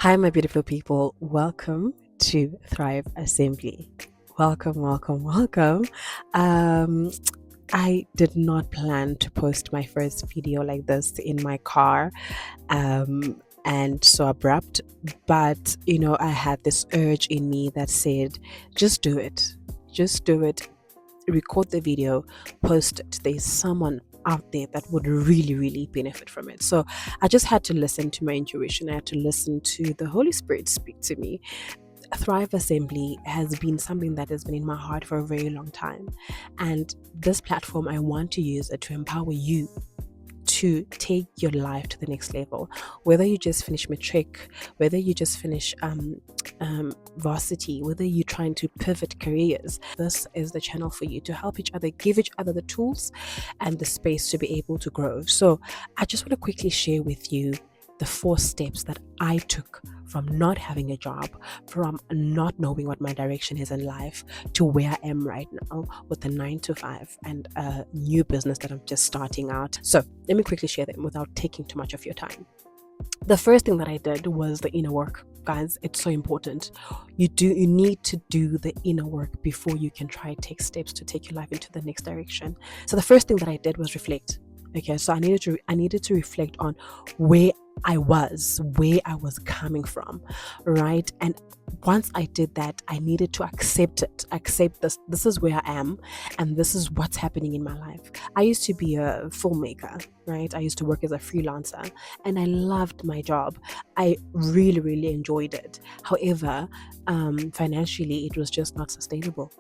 Hi, my beautiful people. Welcome to Thrive Assembly. Welcome, welcome, welcome. Um, I did not plan to post my first video like this in my car, and so abrupt. But I had this urge in me that said, just do it. Just do it, record the video, post it. There's someone out there that would really, really benefit from it. So I just had to listen to my intuition. I had to listen to the Holy Spirit speak to me. Thrive Assembly has been something that has been in my heart for a very long time. And this platform, I want to use it to empower you to take your life to the next level. Whether you just finish matric, whether you just finish varsity, whether you're trying to pivot careers, this is the channel for you to help each other, give each other the tools and the space to be able to grow. So I just want to quickly share with you the 4 steps that I took from not having a job, from not knowing what my direction is in life, to where I am right now with a 9 to 5 and a new business that I'm just starting out. So let me quickly share them without taking too much of your time. The first thing that I did was the inner work. Guys, it's so important. You need to do the inner work before you can try take steps to take your life into the next direction. So the first thing that I did was reflect. Okay, so I needed to reflect on where where I was coming from, right? And once I did that, I needed to accept it. Accept this. This is where I am, and this is what's happening in my life. I used to be a filmmaker, right? I used to work as a freelancer, and I loved my job. I really, really enjoyed it. However, financially, it was just not sustainable.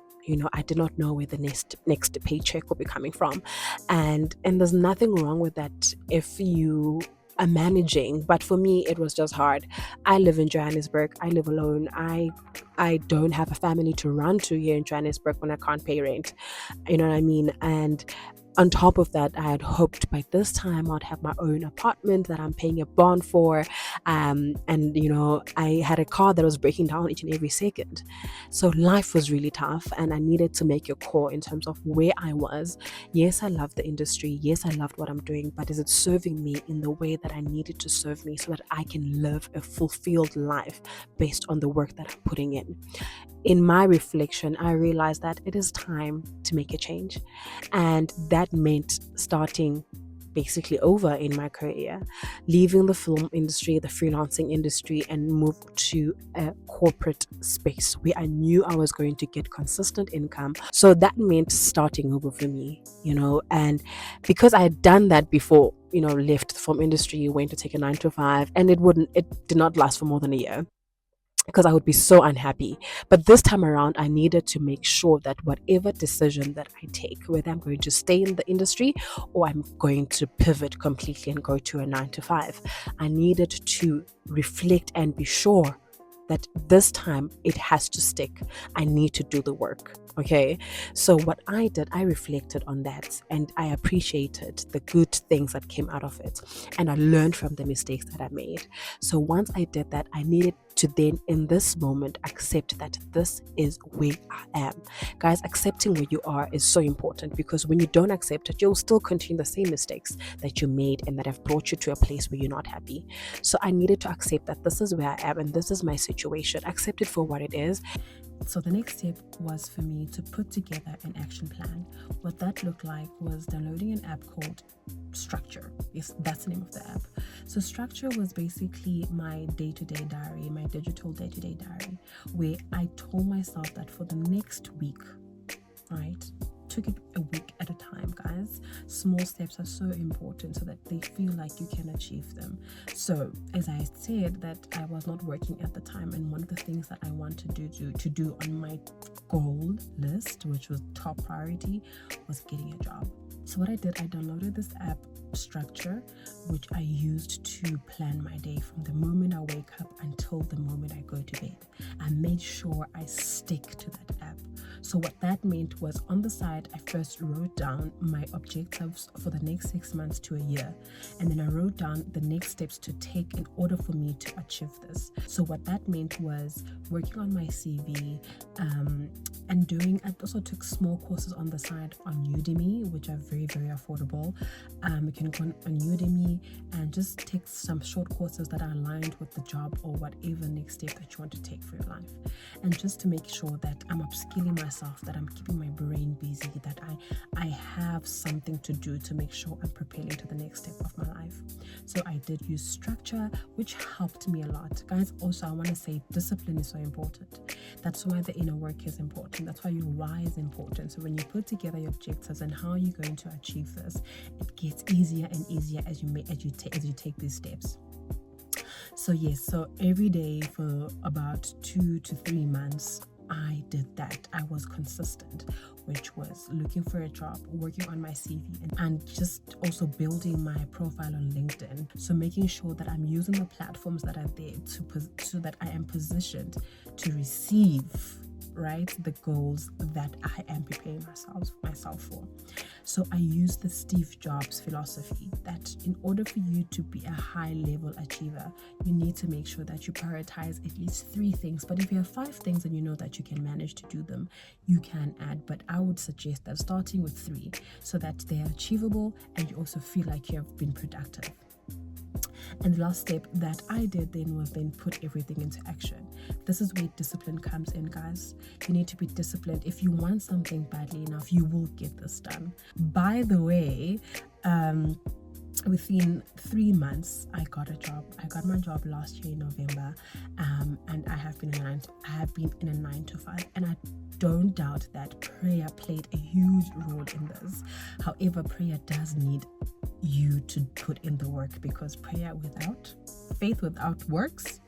I did not know where the next paycheck will be coming from, and there's nothing wrong with that if you are managing, but for me it was just hard. I live in Johannesburg. I live alone. I don't have a family to run to here in Johannesburg when I can't pay rent. You know what I mean? And on top of that, I had hoped by this time I'd have my own apartment that I'm paying a bond for. And I had a car that was breaking down each and every second. So life was really tough, and I needed to make a call in terms of where I was. Yes, I love the industry. Yes, I loved what I'm doing, but is it serving me in the way that I needed to serve me so that I can live a fulfilled life based on the work that I'm putting in? In my reflection, I realized that it is time to make a change. And that meant starting basically over in my career, leaving the film industry, the freelancing industry, and move to a corporate space where I knew I was going to get consistent income. So that meant starting over for me, and because I had done that before, left the film industry, went to take a 9 to 5, and it did not last for more than a year because I would be so unhappy. But this time around, I needed to make sure that whatever decision that I take, whether I'm going to stay in the industry or I'm going to pivot completely and go to a 9 to 5, I needed to reflect and be sure that this time it has to stick. I need to do the work. Okay. So what I did, I reflected on that and I appreciated the good things that came out of it. And I learned from the mistakes that I made. So once I did that, I needed to then in this moment accept that this is where I am. Guys, accepting where you are is so important, because when you don't accept it, you'll still continue the same mistakes that you made and that have brought you to a place where you're not happy. So I needed to accept that this is where I am and this is my situation. Accept it for what it is. So the next step was for me to put together an action plan. What that looked like was downloading an app called Structure. Yes, that's the name of the app. So Structure was basically my day-to-day diary, my digital day-to-day diary, where I told myself that for the next week, right? Took it a week at a time, guys. Small steps are so important so that they feel like you can achieve them. So as I said, that I was not working at the time, and one of the things that I wanted to do on my goal list, which was top priority, was getting a job. So what I did, I downloaded this app Structure, which I used to plan my day from the moment I wake up until the moment I go to bed. I made sure I stick to that app. So what that meant was, on the side, I first wrote down my objectives for the next 6 months to a year, and then I wrote down the next steps to take in order for me to achieve this. So what that meant was working on my CV, and I also took small courses on the side on Udemy, which are very, very affordable. You can go on Udemy and just take some short courses that are aligned with the job or whatever next step that you want to take for your life. And just to make sure that I'm upskilling myself, that I'm keeping my brain busy, that I have something to do to make sure I'm propelling to the next step of my life. So I did use structure, which helped me a lot. Guys, also I want to say discipline is so important. That's why the inner work is important. That's why your why is important. So when you put together your objectives and how you're going to achieve this, it gets easier and easier as you take these steps. So yes, so every day for about 2 to 3 months, I did that. I was consistent, which was looking for a job, working on my CV, and just also building my profile on LinkedIn. So making sure that I'm using the platforms that are there so that I am positioned to receive, right, the goals that I am preparing myself for. So I use the Steve Jobs philosophy that in order for you to be a high level achiever, you need to make sure that you prioritize at least 3 things. But if you have 5 things and you know that you can manage to do them, you can add. But I would suggest that starting with 3 so that they are achievable and you also feel like you have been productive. And the last step that I did then was put everything into action. This is where discipline comes in, guys. You need to be disciplined. If you want something badly enough, you will get this done. By the way, within 3 months, I got a job. I got my job last year in November, and I have been in a 9 to 5, and I don't doubt that prayer played a huge role in this. However, prayer does need you to put in the work, because faith without works,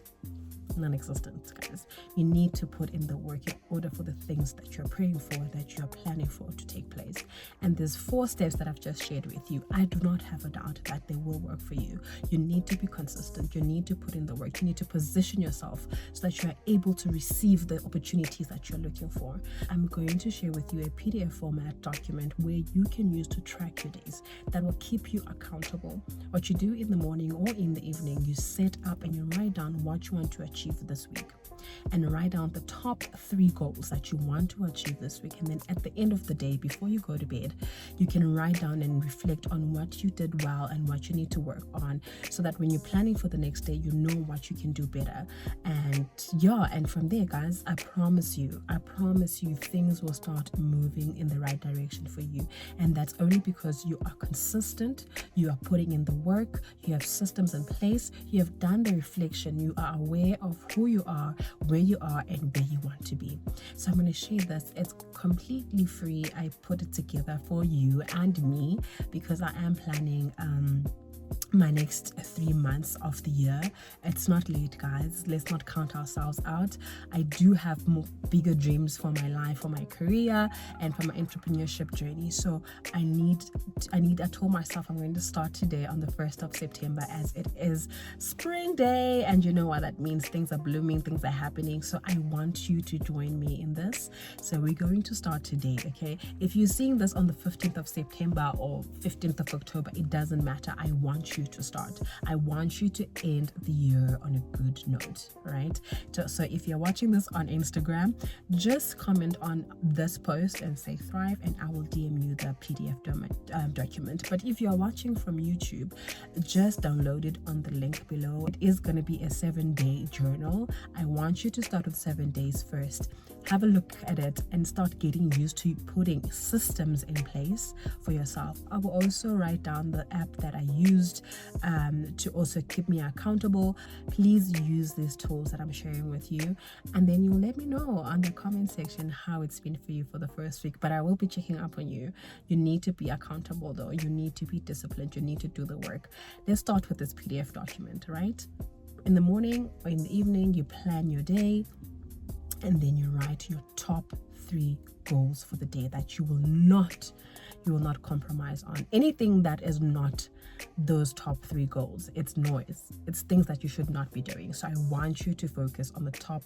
non-existent, guys. You need to put in the work in order for the things that you're praying for, that you're planning for, to take place. And there's 4 steps that I've just shared with you. I do not have a doubt that they will work for you. You need to be consistent. You need to put in the work. You need to position yourself so that you are able to receive the opportunities that you're looking for. I'm going to share with you a PDF format document where you can use to track your days that will keep you accountable. What you do in the morning or in the evening, you set up and you write down what you want to achieve this week, and write down the top 3 goals that you want to achieve this week. And then at the end of the day, before you go to bed, you can write down and reflect on what you did well and what you need to work on, so that when you're planning for the next day, you know what you can do better. And from there, guys, I promise you things will start moving in the right direction for you. And that's only because you are consistent, you are putting in the work, you have systems in place, you have done the reflection, you are aware of who you are, where you are, and where you want to be. So I'm going to share this. It's completely free. I put it together for you and me because I am planning my next 3 months of the year. It's not late, guys. Let's not count ourselves out. I do have bigger dreams for my life, for my career, and for my entrepreneurship journey. So I told myself I'm going to start today on the 1st of September, as it is spring day, and you know what that means. Things are blooming, things are happening. So I want you to join me in this. So we're going to start today, okay? If you're seeing this on the 15th of September or 15th of October, it doesn't matter. I want you to start. I want you to end the year on a good note, right? So if you're watching this on Instagram, just comment on this post and say Thrive, and I will DM you the PDF document. But if you're watching from YouTube, just download it on the link below. It is going to be a 7-day journal. I want you to start with 7 days first. Have a look at it and start getting used to putting systems in place for yourself. I will also write down the app that I used to also keep me accountable. Please use these tools that I'm sharing with you, and then you'll let me know on the comment section how it's been for you for the first week. But I will be checking up on you. You need to be accountable, though. You need to be disciplined. You need to do the work. Let's start with this PDF document, right? In the morning or in the evening, you plan your day, and then you write your top 3 goals for the day that you will not you will not compromise on. Anything that is not those top 3 goals, it's noise. It's things that you should not be doing. So I want you to focus on the top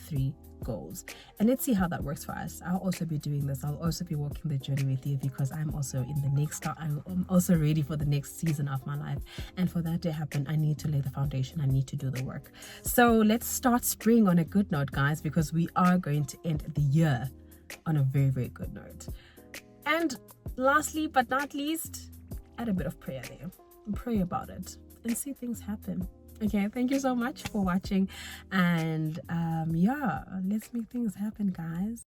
3 goals. And let's see how that works for us. I'll also be doing this. I'll also be walking the journey with you, because I'm also in the next, I'm also ready for the next season of my life. And for that to happen, I need to lay the foundation. I need to do the work. So let's start spring on a good note, guys, because we are going to end the year on a very, very good note. And lastly but not least, add a bit of prayer there. Pray about it and see things happen. Okay, thank you so much for watching. And yeah, let's make things happen, guys.